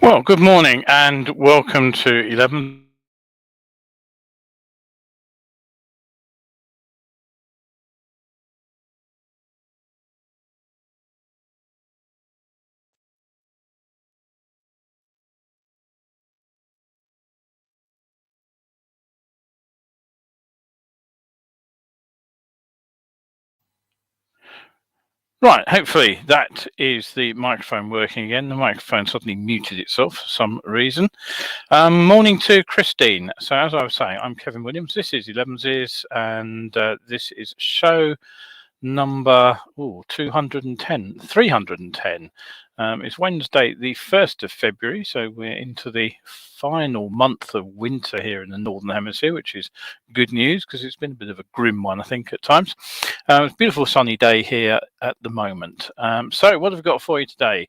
Well, good morning and welcome to 11. Right, hopefully that is the microphone working again. The microphone suddenly muted itself for some reason. Morning to Christine. So, as I was saying, I'm Kevin Williams. This is 11s, and this is show number 210, 310. It's Wednesday, the 1st of February, so we're into the final month of winter here in the Northern Hemisphere, which is good news because it's been a bit of a grim one, I think, at times. It's a beautiful sunny day here at the moment. So what have we got for you today?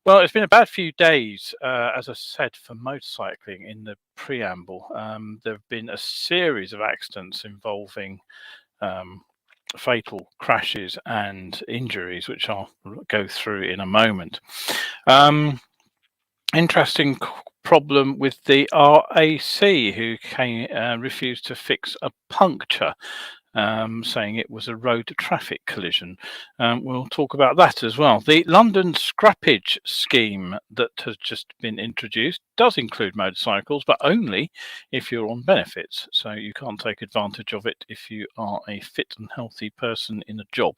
Well, it's been a bad few days, as I said, for motorcycling in the preamble. There have been a series of accidents involving fatal crashes and injuries, which I'll go through in a moment. Interesting problem with the RAC, who refused to fix a puncture, saying it was a road traffic collision. We'll talk about that as well. The London scrappage scheme that has just been introduced does include motorcycles, but only if you're on benefits. So you can't take advantage of it if you are a fit and healthy person in a job.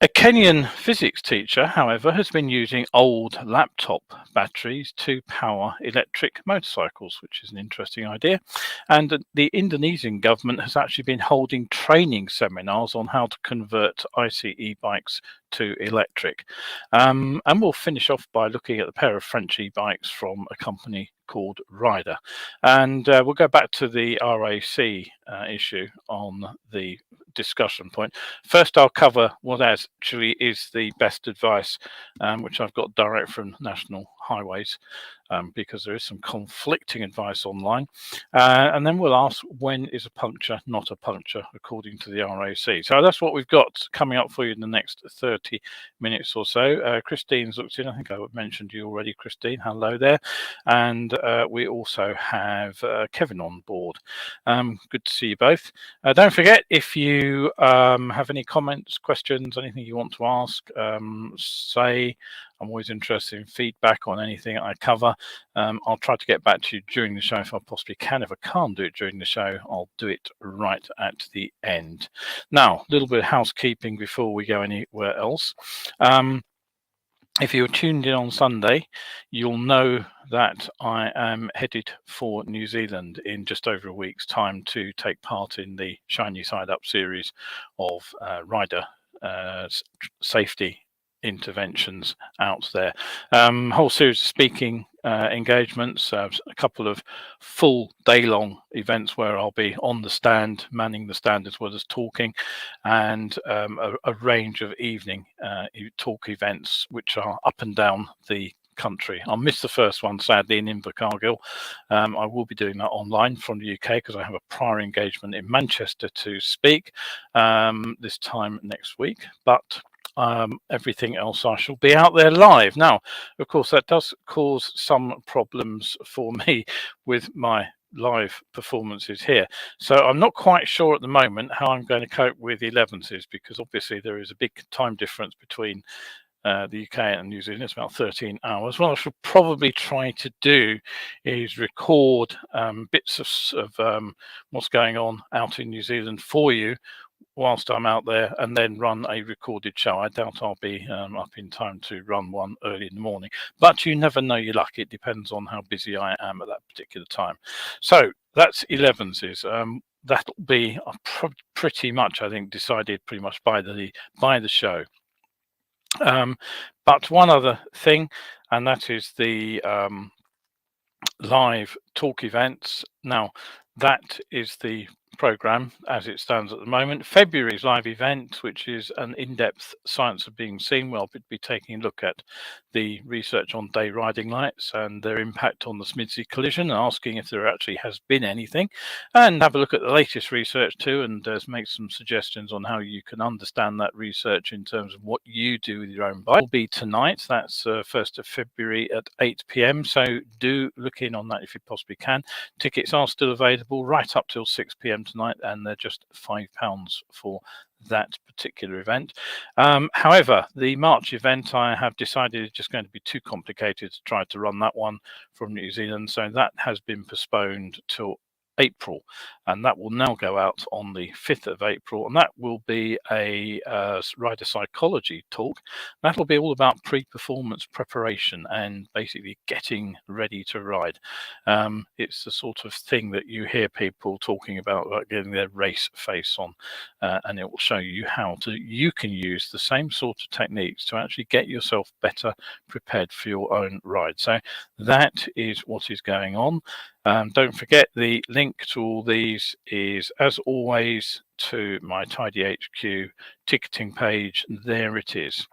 A Kenyan physics teacher, however, has been using old laptop batteries to power electric motorcycles, which is an interesting idea. And the Indonesian government has actually been holding training seminars on how to convert ICE bikes to electric. And we'll finish off by looking at a pair of French e-bikes from a company called Rider. And we'll go back to the RAC issue on the discussion point. First, I'll cover what actually is the best advice, which I've got direct from National Highways, because there is some conflicting advice online. And then we'll ask, when is a puncture not a puncture according to the RAC? So that's what we've got coming up for you in the next 30 minutes or so. Christine's looked in. I think I mentioned you already, Christine. Hello there. And we also have Kevin on board. Good to see you both. Don't forget, if you have any comments, questions, anything you want to ask, say. I'm always interested in feedback on anything I cover. I'll try to get back to you during the show if I possibly can. If I can't do it during the show, I'll do it right at the end. Now, a little bit of housekeeping before we go anywhere else. If you're tuned in on Sunday, you'll know that I am headed for New Zealand in just over a week's time to take part in the Shiny Side Up series of rider safety interventions out there. Whole series of speaking engagements, a couple of full day-long events where I'll be on the stand, manning the stand as well as talking, and a range of evening talk events which are up and down the country. I'll miss the first one, sadly, in Invercargill. I will be doing that online from the UK because I have a prior engagement in Manchester to speak this time next week, but everything else I shall be out there live. Now, of course, that does cause some problems for me with my live performances here. So I'm not quite sure at the moment how I'm going to cope with 11s, because obviously there is a big time difference between the UK and New Zealand. It's about 13 hours. What I should probably try to do is record bits of what's going on out in New Zealand for you whilst I'm out there, and then run a recorded show. I doubt I'll be up in time to run one early in the morning, but you never know your luck. It depends on how busy I am at that particular time. So that's 11s. That'll be pretty much, I think, decided pretty much by the show. But one other thing, and that is the live talk events. Now, that is the programme as it stands at the moment. February's live event, which is an in-depth science of being seen, where I'll be taking a look at the research on day riding lights and their impact on the Smidsey collision, and asking if there actually has been anything, and have a look at the latest research too, and make some suggestions on how you can understand that research in terms of what you do with your own bike. It will be tonight, that's 1st of February at 8 p.m, so do look in on that if you possibly can. Tickets are still available right up till 6 p.m tonight, and they're just £5 for that particular event. However, the March event, I have decided is just going to be too complicated to try to run that one from New Zealand, so that has been postponed till April, and that will now go out on the 5th of April, and that will be a rider psychology talk. That'll be all about pre-performance preparation and basically getting ready to ride. It's the sort of thing that you hear people talking about, like getting their race face on, and it will show you how you can use the same sort of techniques to actually get yourself better prepared for your own ride. So that is what is going on. Don't forget, the link to all these is, as always, to my Tidy HQ ticketing page. There it is.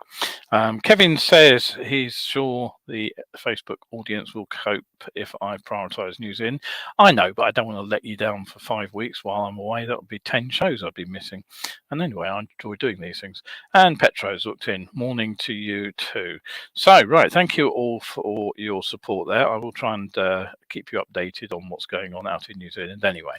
Kevin says he's sure the Facebook audience will cope if I prioritise New Zealand. I know, but I don't want to let you down for 5 weeks while I'm away. That would be 10 shows I'd be missing. And anyway, I enjoy doing these things. And Petro's looked in. Morning to you too. So, right, thank you all for your support there. I will try and keep you updated on what's going on out in New Zealand anyway.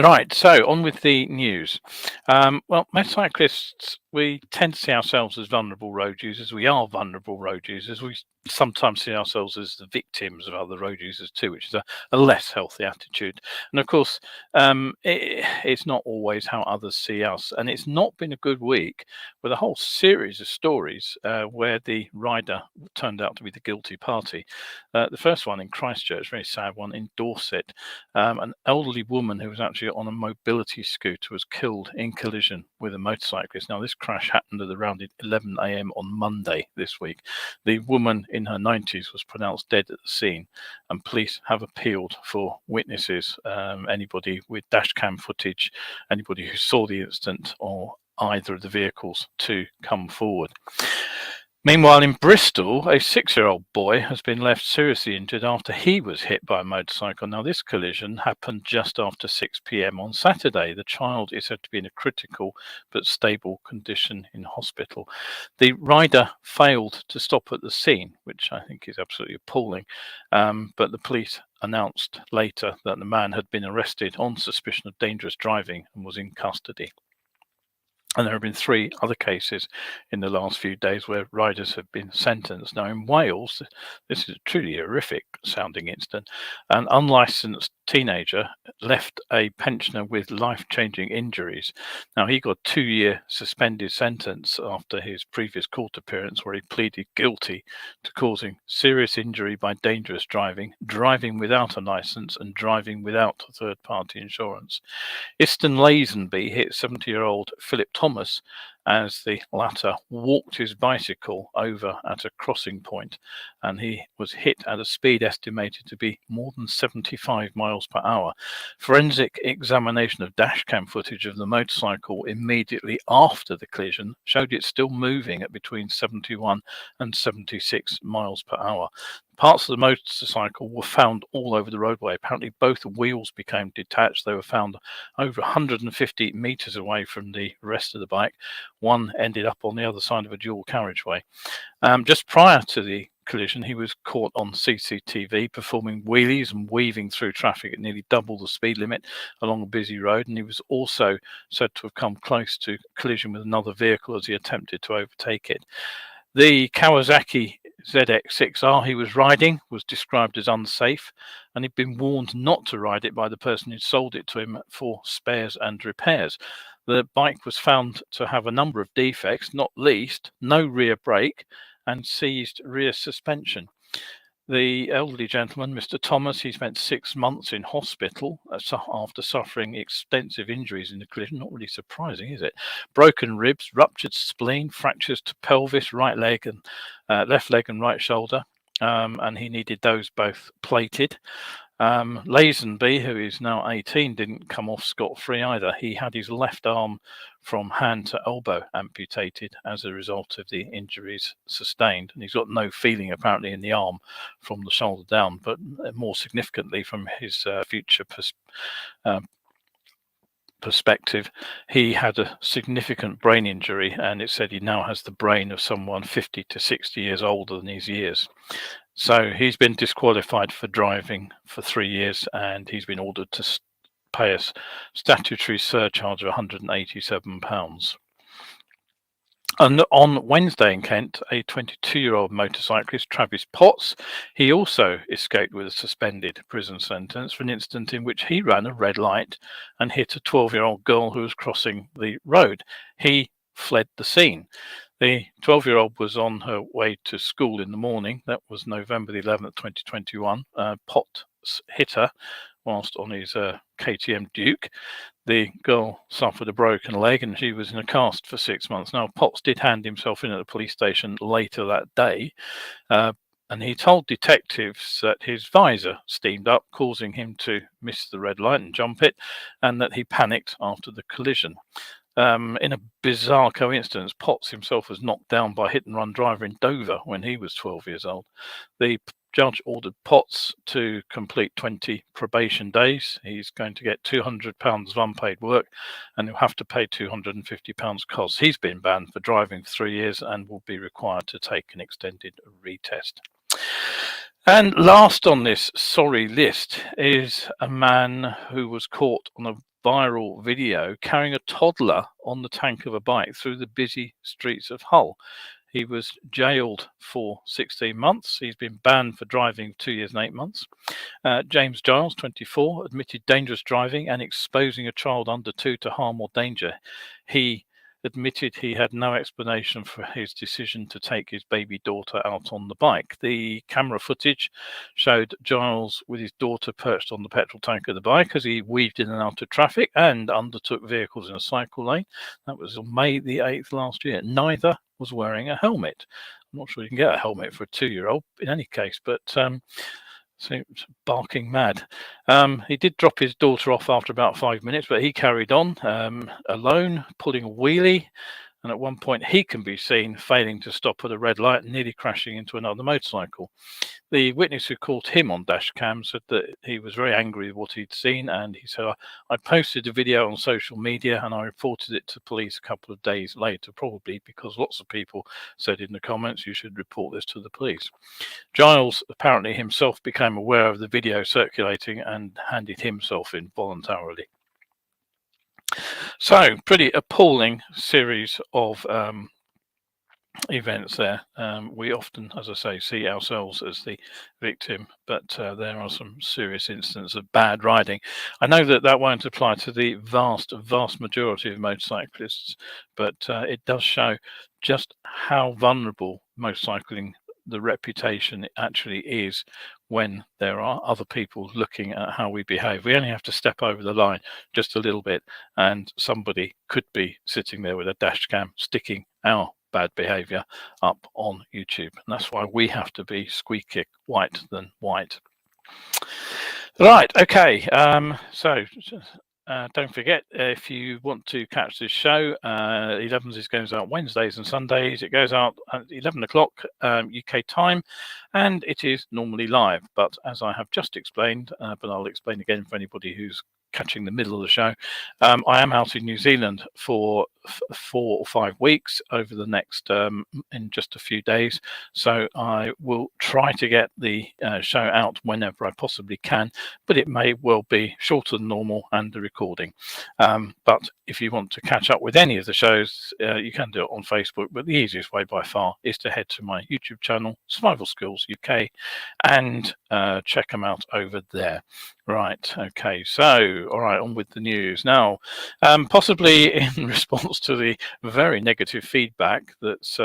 Right, so on with the news. Well, motorcyclists, we tend to see ourselves as vulnerable road users. We are vulnerable road users. We sometimes see ourselves as the victims of other road users too, which is a less healthy attitude. And of course, it's not always how others see us. And it's not been a good week with a whole series of stories where the rider turned out to be the guilty party. The first one in Christchurch, very sad one, in Dorset. An elderly woman who was actually on a mobility scooter was killed in collision with a motorcyclist. Now, this crash happened at around 11 a.m. on Monday this week. The woman in her 90s was pronounced dead at the scene, and police have appealed for witnesses, anybody with dash cam footage, anybody who saw the incident or either of the vehicles, to come forward. Meanwhile, in Bristol, a 6-year-old boy has been left seriously injured after he was hit by a motorcycle. Now, this collision happened just after 6 p.m. on Saturday. The child is said to be in a critical but stable condition in hospital. The rider failed to stop at the scene, which I think is absolutely appalling, but the police announced later that the man had been arrested on suspicion of dangerous driving and was in custody. And there have been 3 other cases in the last few days where riders have been sentenced. Now, in Wales, this is a truly horrific sounding incident. An unlicensed teenager left a pensioner with life-changing injuries. Now, he got a 2-year suspended sentence after his previous court appearance, where he pleaded guilty to causing serious injury by dangerous driving, driving without a license, and driving without third-party insurance. Easton Lazenby hit 70-year-old Philip Thomas as the latter walked his bicycle over at a crossing point, and he was hit at a speed estimated to be more than 75 miles per hour. Forensic examination of dashcam footage of the motorcycle immediately after the collision showed it still moving at between 71 and 76 miles per hour. Parts of the motorcycle were found all over the roadway. Apparently, both wheels became detached. They were found over 150 meters away from the rest of the bike. One ended up on the other side of a dual carriageway. Just prior to the collision, he was caught on CCTV performing wheelies and weaving through traffic at nearly double the speed limit along a busy road, and he was also said to have come close to collision with another vehicle as he attempted to overtake it. The Kawasaki ZX6R he was riding was described as unsafe, and he'd been warned not to ride it by the person who sold it to him for spares and repairs. The bike was found to have a number of defects, not least no rear brake and seized rear suspension. The elderly gentleman, Mr. Thomas, he spent 6 months in hospital after suffering extensive injuries in the collision. Not really surprising, is it? Broken ribs, ruptured spleen, fractures to pelvis, right leg and left leg and right shoulder, and he needed those both plated. Lazenby, who is now 18, didn't come off scot-free either. He had his left arm from hand to elbow amputated as a result of the injuries sustained, and he's got no feeling apparently in the arm from the shoulder down, but more significantly from his future perspective, he had a significant brain injury, and it said he now has the brain of someone 50 to 60 years older than his years. So he's been disqualified for driving for 3 years, and he's been ordered to pay a statutory surcharge of £187. And on Wednesday in Kent, a 22-year-old motorcyclist, Travis Potts, he also escaped with a suspended prison sentence for an incident in which he ran a red light and hit a 12-year-old girl who was crossing the road. He fled the scene. The 12-year-old was on her way to school in the morning. That was November the 11th, 2021. Potts hit her whilst on his KTM Duke. The girl suffered a broken leg and she was in a cast for 6 months. Now, Potts did hand himself in at the police station later that day, and he told detectives that his visor steamed up, causing him to miss the red light and jump it, and that he panicked after the collision. In a bizarre coincidence, Potts himself was knocked down by a hit-and-run driver in Dover when he was 12 years old. The judge ordered Potts to complete 20 probation days. He's going to get £200 of unpaid work, and he'll have to pay £250 costs. He's been banned for driving for 3 years and will be required to take an extended retest. And last on this sorry list is a man who was caught on a viral video carrying a toddler on the tank of a bike through the busy streets of Hull. He was jailed for 16 months. He's been banned for driving 2 years and 8 months. James Giles, 24, admitted dangerous driving and exposing a child under 2 to harm or danger. He admitted he had no explanation for his decision to take his baby daughter out on the bike. The camera footage showed Giles with his daughter perched on the petrol tank of the bike as he weaved in and out of traffic and undertook vehicles in a cycle lane. That was on May the 8th last year. Neither was wearing a helmet. I'm not sure you can get a helmet for a 2-year-old in any case, but seems barking mad. He did drop his daughter off after about 5 minutes, but he carried on alone, pulling a wheelie, and at one point he can be seen failing to stop at a red light and nearly crashing into another motorcycle. The witness who caught him on dash cam said that he was very angry with what he'd seen, and he said, I posted a video on social media and I reported it to police a couple of days later, probably because lots of people said in the comments you should report this to the police. Giles apparently himself became aware of the video circulating and handed himself in voluntarily. So, pretty appalling series of events there. We often, as I say, see ourselves as the victim, but there are some serious instances of bad riding. I know that that won't apply to the vast majority of motorcyclists, but it does show just how vulnerable motorcycling, the reputation actually is when there are other people looking at how we behave. We only have to step over the line just a little bit and somebody could be sitting there with a dash cam sticking our bad behavior up on YouTube. And that's why we have to be squeaky white than white. Right, okay, so don't forget, if you want to catch this show, ELEVENSES goes out Wednesdays and Sundays. It goes out at 11 o'clock UK time, and it is normally live. But as I have just explained, but I'll explain again for anybody who's catching the middle of the show, I am out in New Zealand for 4 or 5 weeks over the next in just a few days, so I will try to get the show out whenever I possibly can, but it may well be shorter than normal and the recording. But if you want to catch up with any of the shows, you can do it on Facebook, but the easiest way by far is to head to my YouTube channel, Survival Skills UK, and check them out over there. Right, okay, so all right, on with the news now. Possibly in response to the very negative feedback that's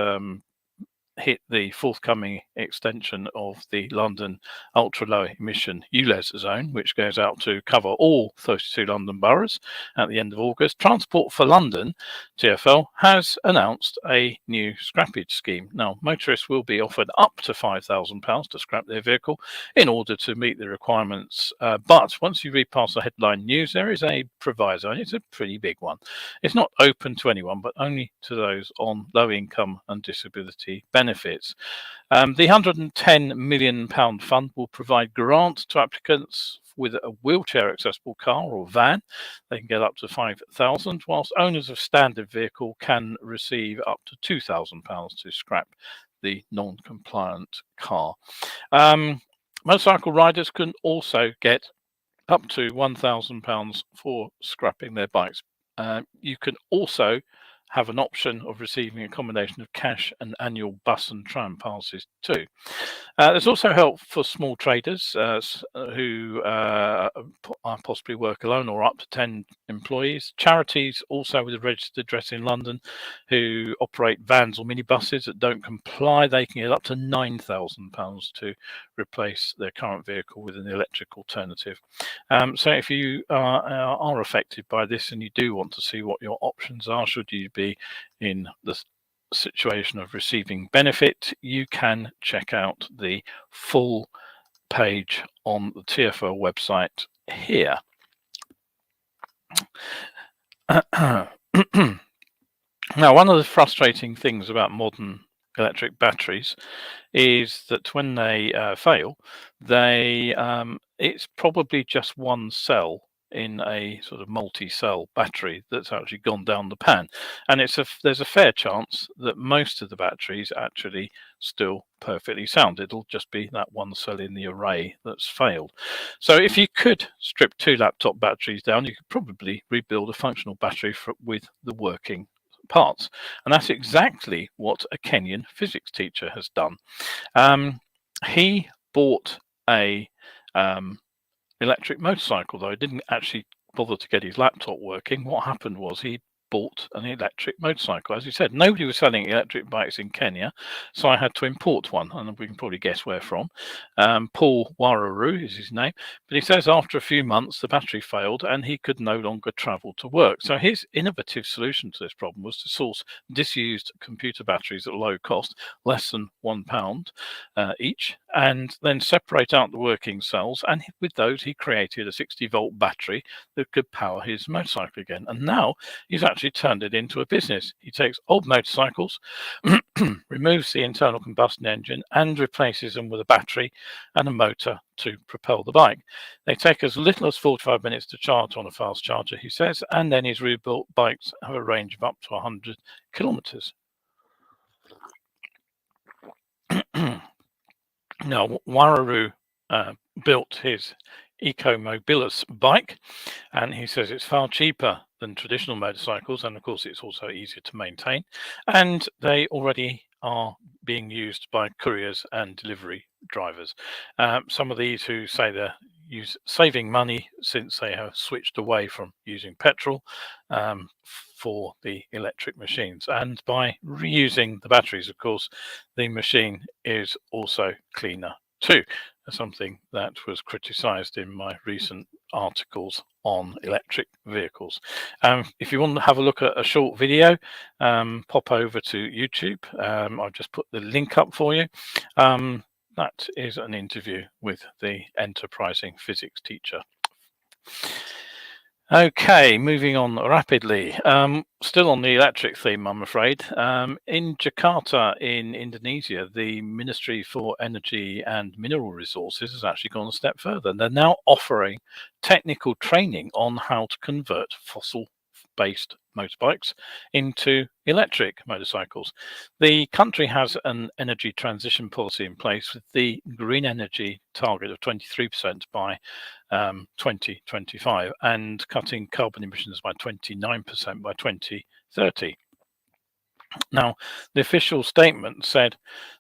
hit the forthcoming extension of the London ultra-low emission ULEZ zone, which goes out to cover all 32 London boroughs at the end of August, Transport for London, TfL, has announced a new scrappage scheme. Now, motorists will be offered up to £5,000 to scrap their vehicle in order to meet the requirements. But once you read past the headline news, there is a proviso, and it's a pretty big one. It's not open to anyone, but only to those on low income and disability benefits. The £110 million fund will provide grants to applicants with a wheelchair accessible car or van. They can get up to £5,000, whilst owners of standard vehicle can receive up to £2,000 to scrap the non-compliant car. Motorcycle riders can also get up to £1,000 for scrapping their bikes. You can also have an option of receiving a combination of cash and annual bus and tram passes too. There's also help for small traders who possibly work alone or up to 10 employees. Charities also with a registered address in London who operate vans or minibuses that don't comply, they can get up to £9,000 to replace their current vehicle with an electric alternative. So if you are affected by this and you do want to see what your options are, should you be in the situation of receiving benefit, you can check out the full page on the TfL website here. Now, one of the frustrating things about modern electric batteries is that when they fail, it's probably just one cell in a sort of multi-cell battery that's actually gone down the pan, and there's a fair chance that most of the batteries actually still perfectly sound. It'll just be that one cell in the array that's failed. So if you could strip 2 laptop batteries down, you could probably rebuild a functional battery with the working parts, and that's exactly what a Kenyan physics teacher has done. He bought a electric motorcycle, though he didn't actually bother to get his laptop working. What happened was he bought an electric motorcycle. As you said, nobody was selling electric bikes in Kenya, so I had to import one, and we can probably guess where from. Paul Wararu is his name, but he says after a few months the battery failed and he could no longer travel to work. So his innovative solution to this problem was to source disused computer batteries at low cost, less than £1 each, and then separate out the working cells, and with those he created a 60-volt battery that could power his motorcycle again. And now he's actually turned it into a business. He takes old motorcycles, removes the internal combustion engine and replaces them with a battery and a motor to propel the bike. They take as little as 45 minutes to charge on a fast charger, he says, and then his rebuilt bikes have a range of up to 100 kilometers. Now, Wararu built his Eco-Mobilis bike, and he says it's far cheaper than traditional motorcycles, and of course it's also easier to maintain, and they already are being used by couriers and delivery drivers. Some of these who say they're saving money since they have switched away from using petrol for the electric machines, and by reusing the batteries, of course, the machine is also cleaner too. Something that was criticized in my recent articles on electric vehicles. If you want to have a look at a short video, pop over to YouTube. I've just put the link up for you. That is an interview with the enterprising physics teacher. Okay, moving on rapidly. Still on the electric theme, I'm afraid. In Jakarta in Indonesia, the Ministry for Energy and Mineral Resources has actually gone a step further. They're now offering technical training on how to convert fossil-based motorbikes into electric motorcycles. The country has an energy transition policy in place with the green energy target of 23% by 2025 and cutting carbon emissions by 29% by 2030. Now, the official statement said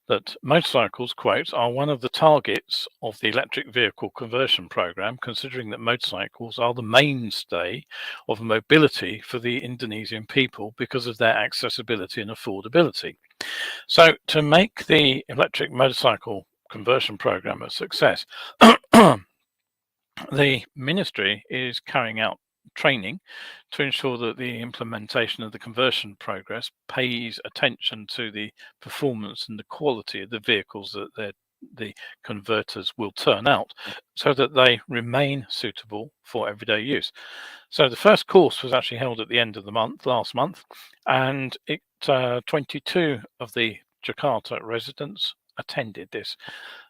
that motorcycles, quote, are one of the targets of the electric vehicle conversion program, considering that motorcycles are the mainstay of mobility for the Indonesian people because of their accessibility and affordability. So, to make the electric motorcycle conversion program a success, the ministry is carrying out training to ensure that the implementation of the conversion progress pays attention to the performance and the quality of the vehicles that the converters will turn out so that they remain suitable for everyday use. So the first course was actually held at the end of the month, last month, and 22 of the Jakarta residents attended this.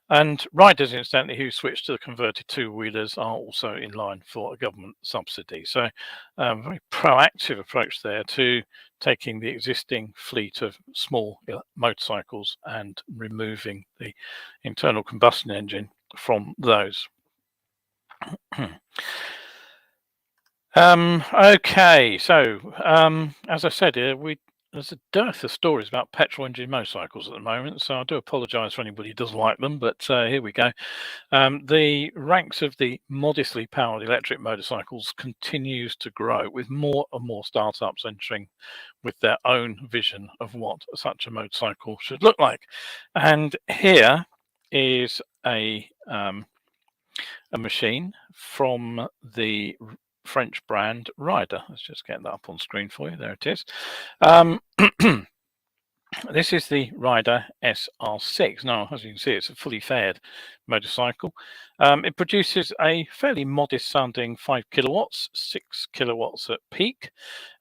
And riders, incidentally, who switched to the converted two-wheelers are also in line for a government subsidy. So a very proactive approach there to taking the existing fleet of small motorcycles and removing the internal combustion engine from those. Okay, so as I said, there's a dearth of stories about petrol engine motorcycles at the moment, so I do apologise for anybody who doesn't like them, but here we go. The ranks of the modestly powered electric motorcycles continues to grow, with more and more startups entering with their own vision of what such a motorcycle should look like. And here is a machine from the French brand Rider. Let's just get that up on screen for you. There it is. This is the Rider SR6. Now, as you can see, it's a fully faired motorcycle. It produces a fairly modest sounding 5 kilowatts, 6 kilowatts at peak.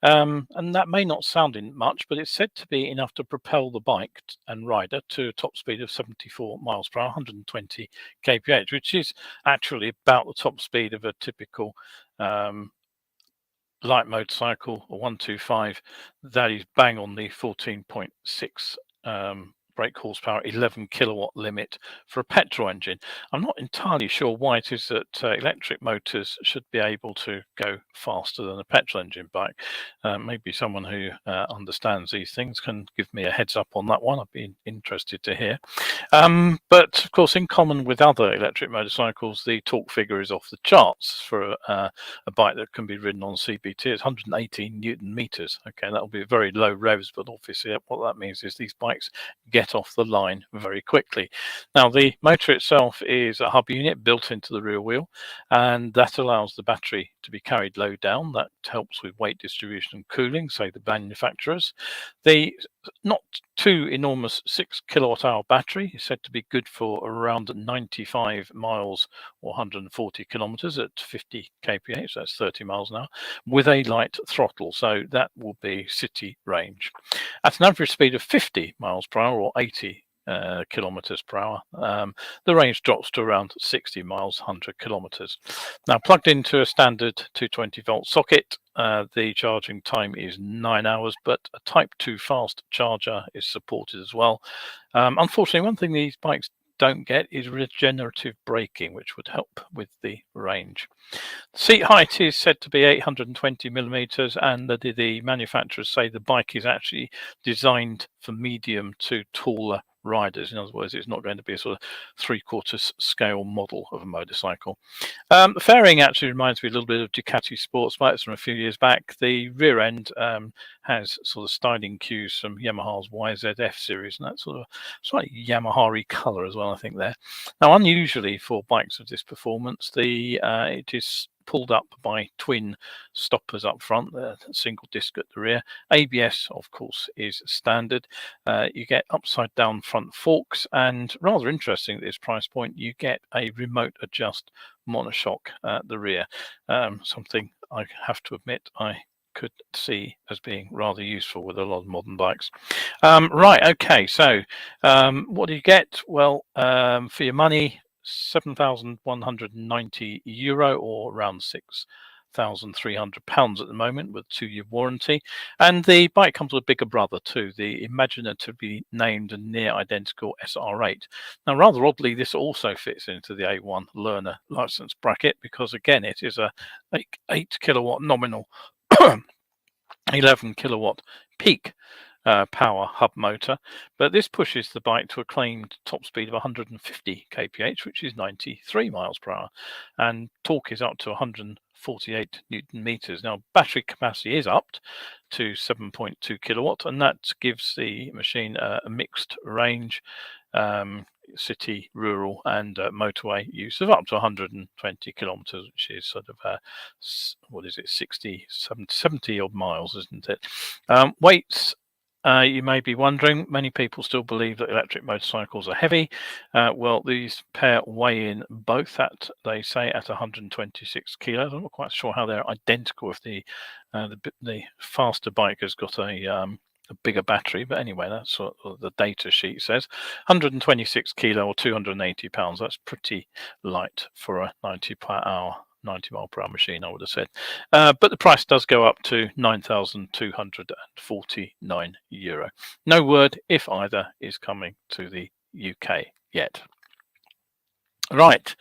And that may not sound much, but it's said to be enough to propel the bike and rider to a top speed of 74 miles per hour, 120 kph, which is actually about the top speed of a typical light motorcycle, or 125, that is bang on the 14.6 brake horsepower, 11 kilowatt limit for a petrol engine. I'm not entirely sure why it is that electric motors should be able to go faster than a petrol engine bike. Maybe someone who understands these things can give me a heads up on that one. I'd be interested to hear. But of course, in common with other electric motorcycles, the torque figure is off the charts for a bike that can be ridden on CBT. It's 118 Newton meters. Okay, that'll be very low revs, but obviously what that means is these bikes get off the line very quickly. Now, the motor itself is a hub unit built into the rear wheel, and that allows the battery to be carried low down. That helps with weight distribution and cooling, say the manufacturers. The not too enormous 6 kilowatt hour battery is said to be good for around 95 miles or 140 kilometers at 50 kph, that's 30 miles an hour, with a light throttle. So that will be city range. At an average speed of 50 miles per hour or 80 kilometers per hour, the range drops to around 60 miles, 100 kilometers. Now, plugged into a standard 220 volt socket, the charging time is 9 hours, but a Type 2 fast charger is supported as well. Unfortunately, one thing these bikes don't get is regenerative braking, which would help with the range. The seat height is said to be 820 millimeters, and the manufacturers say the bike is actually designed for medium to taller riders. In other words, it's not going to be a sort of 3/4 scale model of a motorcycle. The fairing actually reminds me a little bit of Ducati sports bikes from a few years back. The rear end has sort of styling cues from Yamaha's YZF series, and that sort of slightly Yamaha-y colour as well, I think there. Now, unusually for bikes of this performance, it is pulled up by twin stoppers up front, the single disc at the rear. ABS, of course, is standard. You get upside down front forks, and rather interesting at this price point, you get a remote adjust monoshock at the rear. Something I have to admit I could see as being rather useful with a lot of modern bikes. Right, okay, so what do you get? Well, for your money, €7,190 or around £6,300 at the moment, with a 2-year warranty. And the bike comes with a bigger brother too, the imaginatively named and near identical SR8. Now, rather oddly, this also fits into the A1 learner license bracket, because again, it is a 8 kilowatt nominal 11 kilowatt peak power hub motor, but this pushes the bike to a claimed top speed of 150 kph, which is 93 miles per hour, and torque is up to 148 newton meters. Now, battery capacity is upped to 7.2 kilowatt, and that gives the machine a mixed range, city, rural, and motorway use of up to 120 kilometers, which is sort of 70 odd miles, isn't it? Weights. You may be wondering, many people still believe that electric motorcycles are heavy. Well, these pair weigh in both at, they say, at 126 kilos. I'm not quite sure how they're identical if the faster bike has got a bigger battery, but anyway, that's what the data sheet says. 126 kilo or 280 pounds. That's pretty light for a 90 mile per hour machine, I would have said. But the price does go up to €9,249. No word if either is coming to the UK yet. Right.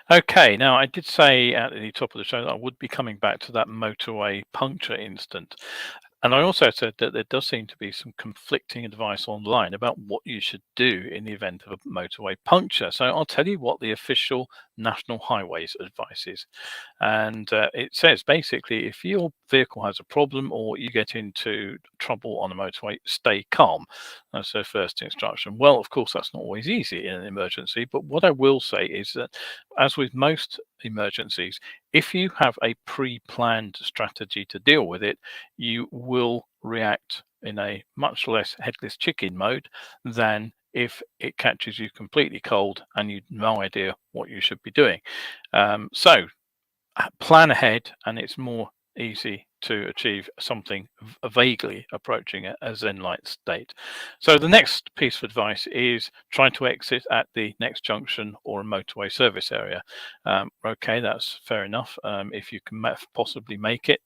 Okay. Now, I did say at the top of the show that I would be coming back to that motorway puncture incident. And I also said that there does seem to be some conflicting advice online about what you should do in the event of a motorway puncture. So I'll tell you what the official National Highways advice is. And it says basically, if your vehicle has a problem or you get into trouble on a motorway, stay calm. That's their first instruction. Well, of course, that's not always easy in an emergency. But what I will say is that, as with most emergencies, if you have a pre-planned strategy to deal with it, you will react in a much less headless chicken mode than if it catches you completely cold and you've no idea what you should be doing. So plan ahead, and it's more easy to achieve something vaguely approaching a zen-like state. So the next piece of advice is try to exit at the next junction or a motorway service area. Okay, that's fair enough. If you can possibly make it,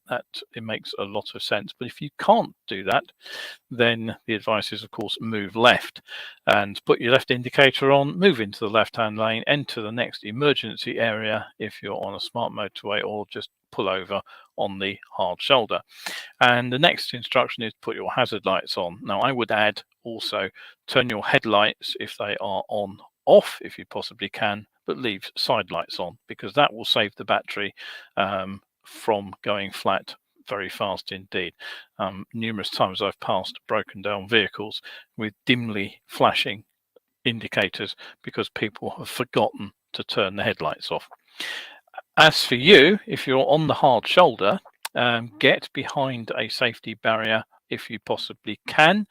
it makes a lot of sense. But if you can't do that, then the advice is, of course, move left and put your left indicator on, move into the left-hand lane, enter the next emergency area if you're on a smart motorway, or just pull over on the hard shoulder. And the next instruction is put your hazard lights on. Now, I would add also turn your headlights, if they are on, off if you possibly can, but leave side lights on, because that will save the battery from going flat very fast indeed. Numerous times I've passed broken down vehicles with dimly flashing indicators because people have forgotten to turn the headlights off. As for you, if you're on the hard shoulder, get behind a safety barrier if you possibly can.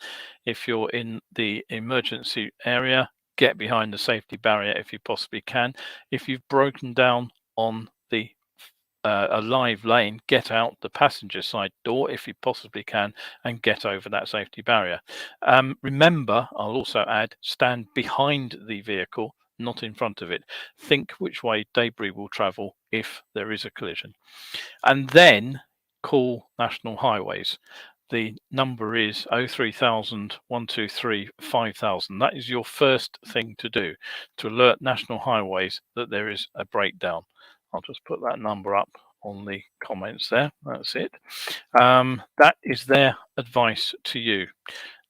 If you're in the emergency area, get behind the safety barrier if you possibly can. If you've broken down on the a live lane, get out the passenger side door if you possibly can and get over that safety barrier. Remember, I'll also add, stand behind the vehicle, not in front of it. Think which way debris will travel if there is a collision. And then call National Highways. The number is 03000 123 5000. That is your first thing to do, to alert National Highways that there is a breakdown. I'll just put that number up on the comments there. That's it. That is their advice to you.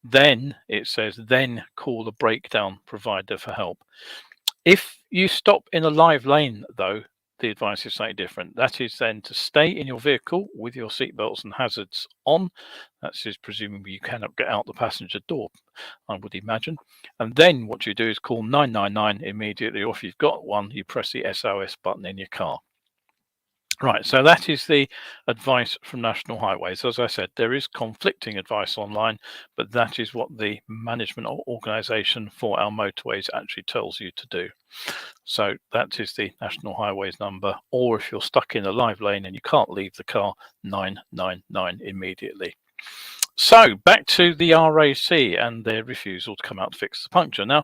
Then it says, then call the breakdown provider for help. If you stop in a live lane, though, the advice is slightly different. That is then to stay in your vehicle with your seatbelts and hazards on. That is presumably you cannot get out the passenger door, I would imagine. And then what you do is call 999 immediately, or if you've got one, you press the SOS button in your car. Right, so that is the advice from National Highways. As I said, there is conflicting advice online, but that is what the management organisation for our motorways actually tells you to do. So that is the National Highways number, or if you're stuck in a live lane and you can't leave the car, 999 immediately. So back to the RAC and their refusal to come out to fix the puncture. Now,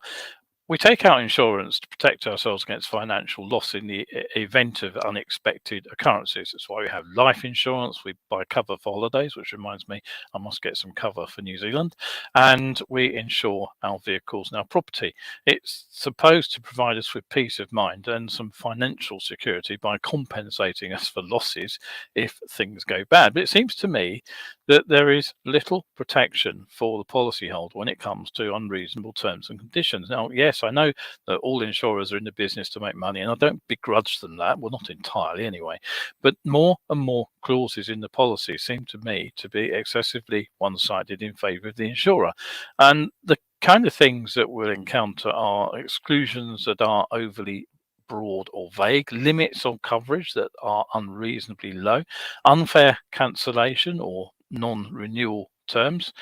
we take out insurance to protect ourselves against financial loss in the event of unexpected occurrences. That's why we have life insurance. We buy cover for holidays, which reminds me I must get some cover for New Zealand. And we insure our vehicles and our property. It's supposed to provide us with peace of mind and some financial security by compensating us for losses if things go bad. But it seems to me that there is little protection for the policyholder when it comes to unreasonable terms and conditions. Now, yes, I know that all insurers are in the business to make money, and I don't begrudge them that. Well, not entirely anyway. But more and more clauses in the policy seem to me to be excessively one-sided in favour of the insurer. And the kind of things that we'll encounter are exclusions that are overly broad or vague, limits on coverage that are unreasonably low, unfair cancellation or non-renewal terms,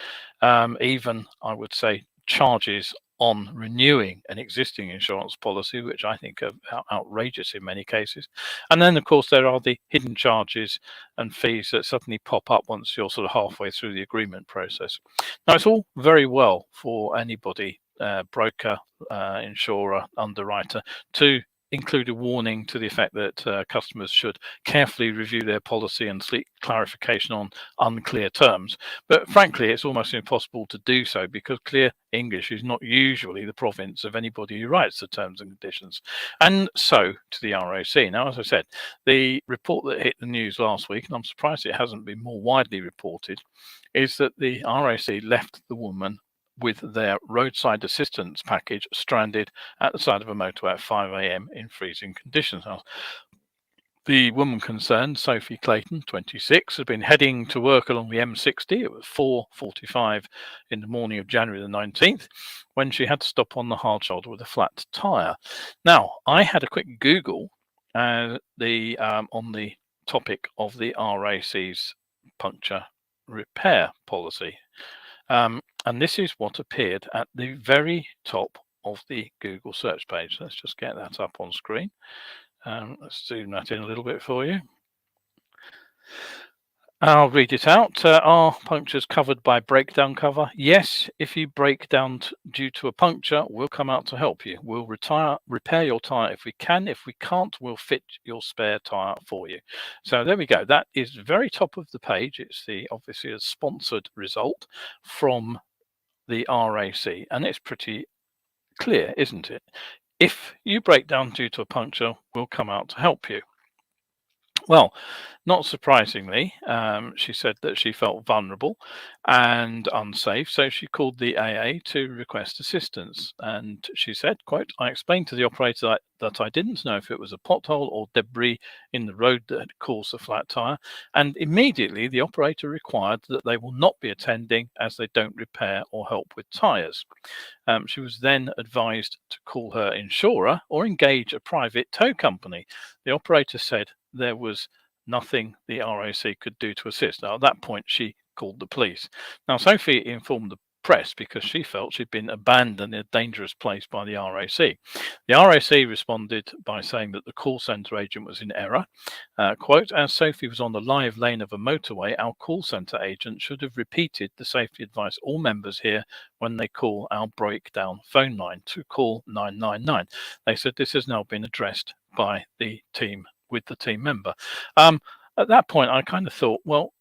even I would say charges on renewing an existing insurance policy, which I think are outrageous in many cases. And then, of course, there are the hidden charges and fees that suddenly pop up once you're sort of halfway through the agreement process. Now, it's all very well for anybody, broker, insurer, underwriter, to include a warning to the effect that customers should carefully review their policy and seek clarification on unclear terms. But frankly, it's almost impossible to do so because clear English is not usually the province of anybody who writes the terms and conditions. And so to the RAC. Now, as I said, the report that hit the news last week, and I'm surprised it hasn't been more widely reported, is that the RAC left the woman with their roadside assistance package stranded at the side of a motorway at 5 a.m. in freezing conditions. Now, the woman concerned, Sophie Clayton, 26, had been heading to work along the M60. It was 4:45 in the morning of January the 19th when she had to stop on the hard shoulder with a flat tyre. Now, I had a quick Google on the topic of the RAC's puncture repair policy. And this is what appeared at the very top of the Google search page. Let's just get that up on screen. Let's zoom that in a little bit for you. I'll read it out. Are punctures covered by breakdown cover? Yes, if you break down due to a puncture, we'll come out to help you. We'll repair your tyre if we can. If we can't, we'll fit your spare tyre for you. So there we go. That is very top of the page. It's obviously a sponsored result from the RAC, and it's pretty clear, isn't it? If you break down due to a puncture, we'll come out to help you. Well, not surprisingly, she said that she felt vulnerable and unsafe, so she called the AA to request assistance. And she said, quote, I explained to the operator that I didn't know if it was a pothole or debris in the road that had caused the flat tyre, and immediately the operator required that they will not be attending as they don't repair or help with tyres. She was then advised to call her insurer or engage a private tow company. The operator said there was nothing the RAC could do to assist. Now, at that point, she called the police. Now, Sophie informed the press because she felt she'd been abandoned in a dangerous place by the RAC. The RAC responded by saying that the call centre agent was in error. Quote, as Sophie was on the live lane of a motorway, our call centre agent should have repeated the safety advice all members hear when they call our breakdown phone line to call 999. They said this has now been addressed by the team with the team member. At that point, I kind of thought, well,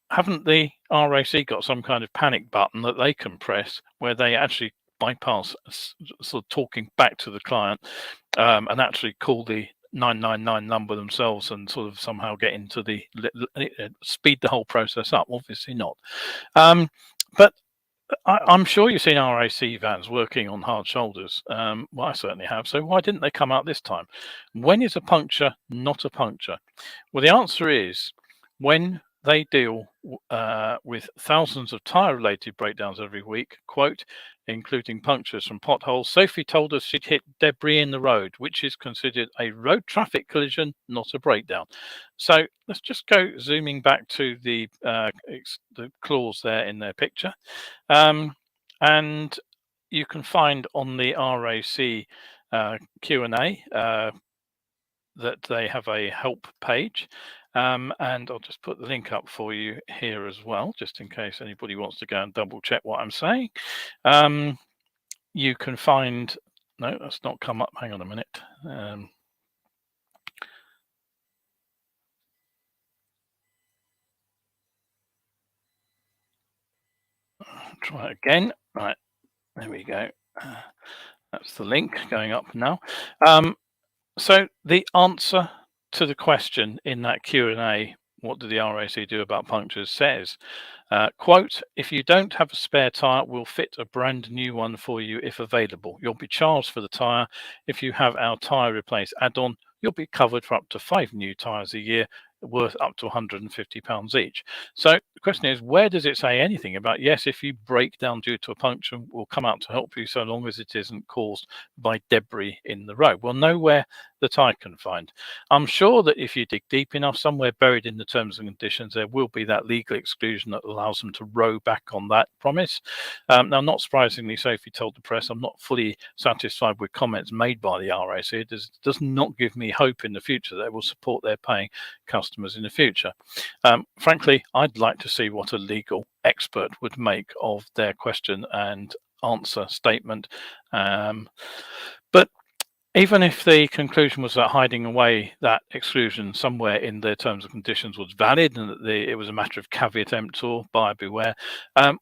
haven't the RAC got some kind of panic button that they can press where they actually bypass sort of talking back to the client and actually call the 999 number themselves and sort of somehow get into the speed the whole process up? Obviously not. But I'm sure you've seen RAC vans working on hard shoulders. Well, I certainly have. So why didn't they come out this time? When is a puncture not a puncture? Well, the answer is when they deal with thousands of tyre-related breakdowns every week, quote, including punctures from potholes. Sophie told us she'd hit debris in the road, which is considered a road traffic collision, not a breakdown. So let's just go zooming back to the clause there in their picture. And you can find on the RAC Q&A that they have a help page. And I'll just put the link up for you here as well, just in case anybody wants to go and double check what I'm saying. You can find No, that's not come up. Hang on a minute. Try it again. Right, there we go. That's the link going up now. So the answer to the question in that Q&A, what do the RAC do about punctures, says, quote, if you don't have a spare tyre, we'll fit a brand new one for you if available. You'll be charged for the tyre. If you have our tyre replace add-on, you'll be covered for up to 5 new tyres a year, worth up to £150 each. So the question is, where does it say anything about, yes, if you break down due to a puncture, we'll come out to help you so long as it isn't caused by debris in the road? Well, nowhere that I can find. I'm sure that if you dig deep enough, somewhere buried in the terms and conditions, there will be that legal exclusion that allows them to row back on that promise. Now, not surprisingly, Sophie told the press, I'm not fully satisfied with comments made by the RAC. It does not give me hope in the future that they will support their paying customers in the future. Frankly, I'd like to see what a legal expert would make of their question and answer statement. But even if the conclusion was that hiding away that exclusion somewhere in their terms and conditions was valid and that it was a matter of caveat emptor, buyer beware,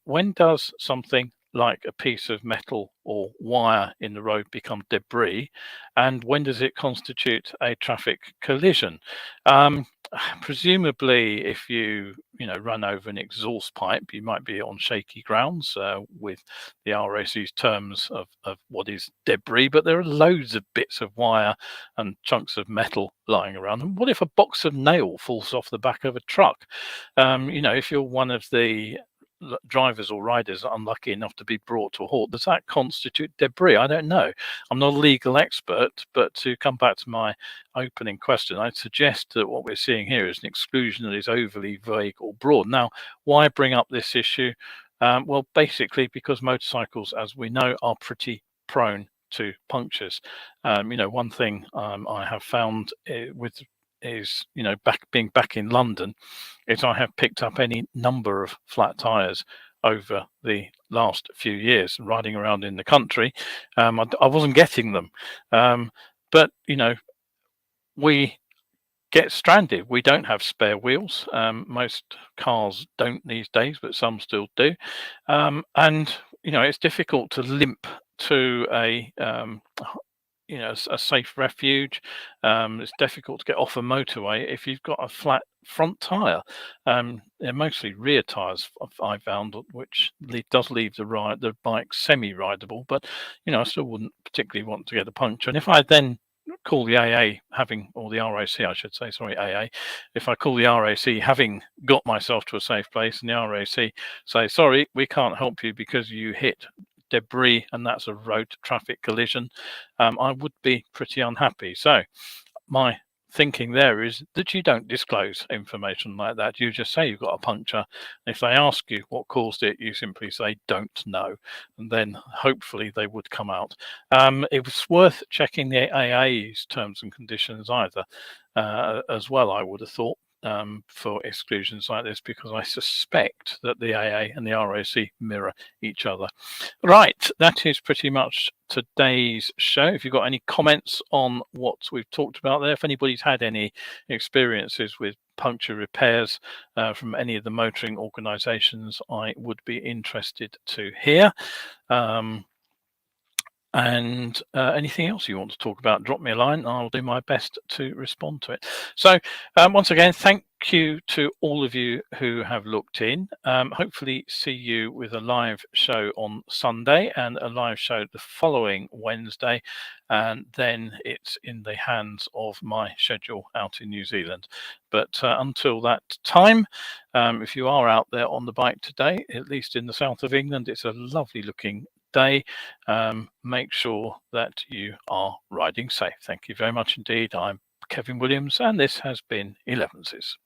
when does something like a piece of metal or wire in the road become debris, and when does it constitute a traffic collision? Presumably, if you run over an exhaust pipe, you might be on shaky grounds with the RAC's terms of what is debris, but there are loads of bits of wire and chunks of metal lying around. And what if a box of nail falls off the back of a truck? If you're one of the drivers or riders are unlucky enough to be brought to a halt, does that constitute debris? I don't know. I'm not a legal expert, but to come back to my opening question, I'd suggest that what we're seeing here is an exclusion that is overly vague or broad. Now, why bring up this issue? Well, basically because motorcycles, as we know, are pretty prone to punctures. One thing I have found being back in London, is I have picked up any number of flat tires over the last few years riding around in the country. I wasn't getting them, but we get stranded. We don't have spare wheels. Most cars don't these days, but some still do. And it's difficult to limp to a safe refuge. It's difficult to get off a motorway if you've got a flat front tire. They're mostly rear tires, I found, which does leave the bike semi-rideable. But I still wouldn't particularly want to get a puncture. And if I then call the AA or the RAC, I should say, sorry, AA. If I call the RAC having got myself to a safe place, and the RAC say, sorry, we can't help you because you hit debris and that's a road traffic collision, I would be pretty unhappy. So my thinking there is that you don't disclose information like that. You just say you've got a puncture. If they ask you what caused it, you simply say don't know, and then hopefully they would come out. It was worth checking the AA's terms and conditions either as well, I would have thought, for exclusions like this, because I suspect that the AA and the RAC mirror each other. Right, that is pretty much today's show. If you've got any comments on what we've talked about there, if anybody's had any experiences with puncture repairs from any of the motoring organisations, I would be interested to hear. And anything else you want to talk about, drop me a line. I'll do my best to respond to it. So once again, thank you to all of you who have looked in. Hopefully see you with a live show on Sunday and a live show the following Wednesday. And then it's in the hands of my schedule out in New Zealand. But until that time, if you are out there on the bike today, at least in the south of England, it's a lovely looking day. Make sure that you are riding safe. Thank you very much indeed. I'm Kevin Williams, and this has been Elevenses.